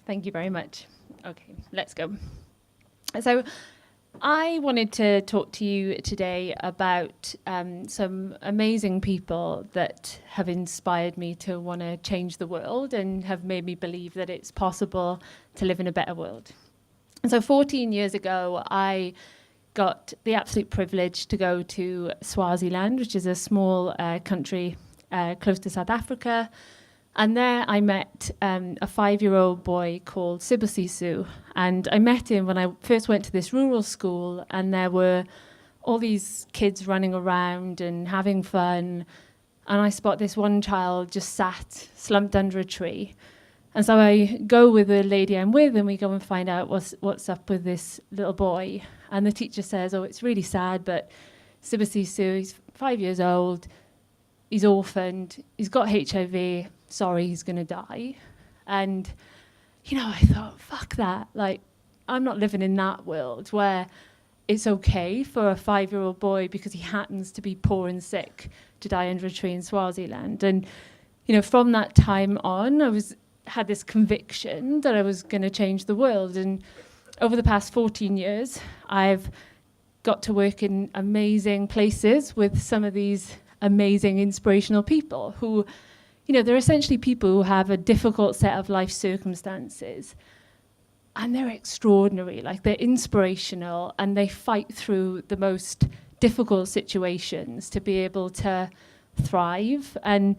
Thank you very much. Okay, let's go. So I wanted to talk to you today about some amazing people that have inspired me to want to change the world and have made me believe that it's possible to live in a better world. And so 14 years ago, I got the absolute privilege to go to Swaziland, which is a small country close to South Africa. And there I met a 5-year-old boy called Sibusiso. And I met him when I first went to this rural school, and there were all these kids running around and having fun. And I spot this one child just sat, slumped under a tree. And so I go with the lady I'm with, and we go and find out what's up with this little boy. And the teacher says, oh, it's really sad, but Sibusiso, he's 5 years old, he's orphaned, he's got HIV, sorry, he's going to die. And, you know, I thought, fuck that. Like, I'm not living in that world where it's okay for a 5-year-old boy, because he happens to be poor and sick, to die under a tree in Swaziland. And, you know, from that time on, I had this conviction that I was going to change the world. And over the past 14 years, I've got to work in amazing places with some of these amazing, inspirational people who, you know, they're essentially people who have a difficult set of life circumstances, and they're extraordinary. Like, they're inspirational, and they fight through the most difficult situations to be able to thrive. And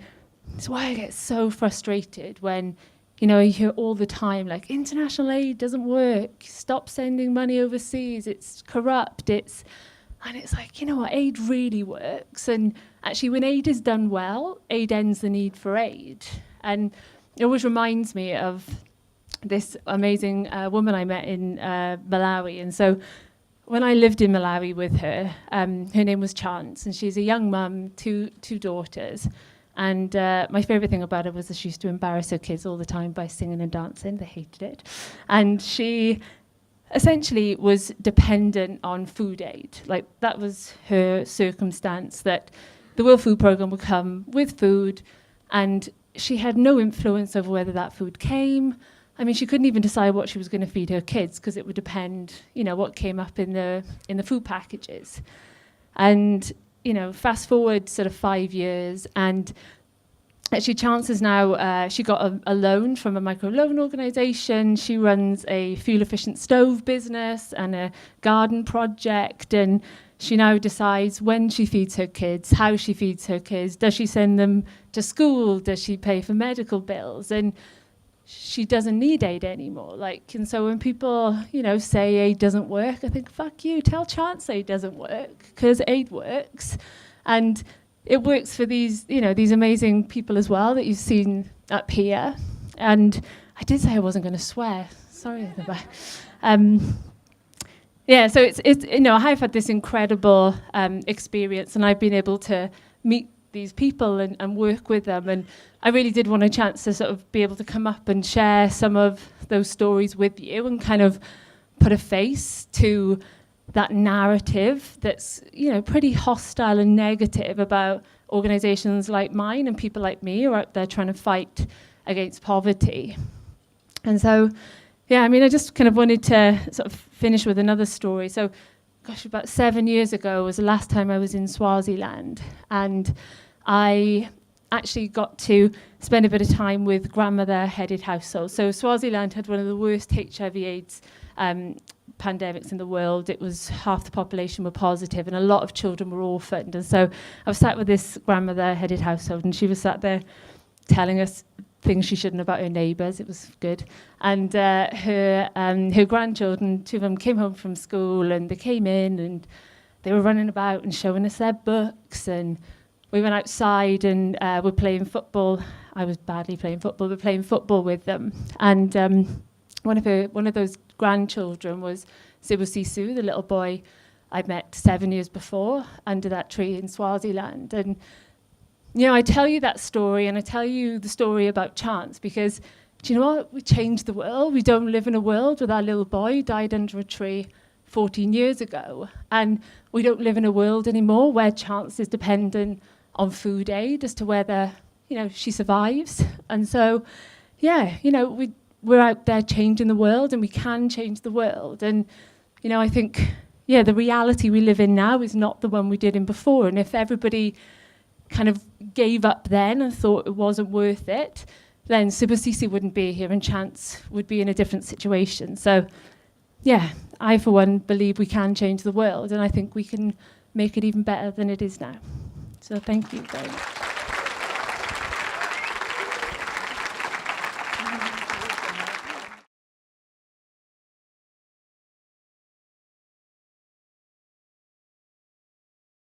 it's why I get so frustrated when, you know, you hear all the time, like, international aid doesn't work, stop sending money overseas, it's corrupt, and it's like, you know what, aid really works. And actually, when aid is done well, aid ends the need for aid. And it always reminds me of this amazing woman I met in Malawi. And so when I lived in Malawi with her, her name was Chance, and she's a young mum, two daughters. And my favourite thing about her was that she used to embarrass her kids all the time by singing and dancing. They hated it. And she essentially was dependent on food aid. Like, that was her circumstance, that the World Food Programme would come with food, and she had no influence over whether that food came. I mean, she couldn't even decide what she was going to feed her kids, because it would depend, you know, what came up in the food packages. And, you know, fast forward sort of 5 years, and actually Chance is now, she got a loan from a microloan organisation. She runs a fuel-efficient stove business and a garden project, and she now decides when she feeds her kids, how she feeds her kids, does she send them to school, does she pay for medical bills, and she doesn't need aid anymore. Like, and so when people, you know, say aid doesn't work, I think, fuck you, tell Chance aid doesn't work, because aid works. And it works for these, you know, these amazing people as well that you've seen up here. And I did say I wasn't going to swear. Sorry. Yeah, so it's you know, I've had this incredible experience, and I've been able to meet these people and work with them. And I really did want a chance to sort of be able to come up and share some of those stories with you and kind of put a face to that narrative that's, you know, pretty hostile and negative about organizations like mine and people like me who are out there trying to fight against poverty. And so, yeah, I mean, I just kind of wanted to sort of finish with another story. So, gosh, about 7 years ago was the last time I was in Swaziland, and I actually got to spend a bit of time with grandmother-headed households. So Swaziland had one of the worst HIV/AIDS pandemics in the world. It was half the population were positive, and a lot of children were orphaned. And so I was sat with this grandmother-headed household, and she was sat there telling us things she shouldn't about her neighbours. It was good. And her grandchildren, 2 of them, came home from school, and they came in, and they were running about and showing us their books. And we went outside and were playing football. I was badly playing football, but playing football with them. And one of those grandchildren was Sibusiso, the little boy I'd met 7 years before under that tree in Swaziland. And, you know, I tell you that story, and I tell you the story about Chance, because do you know what? We changed the world. We don't live in a world where our little boy died under a tree 14 years ago. And we don't live in a world anymore where chance is dependent on food aid as to whether, she survives. And so, we're out there changing the world, and we can change the world. And, I think, the reality we live in now is not the one we did in before. And if everybody kind of gave up then and thought it wasn't worth it, then Super Sisi wouldn't be here and Chance would be in a different situation. So, I, for one, believe we can change the world, and I think we can make it even better than it is now. So thank you very much.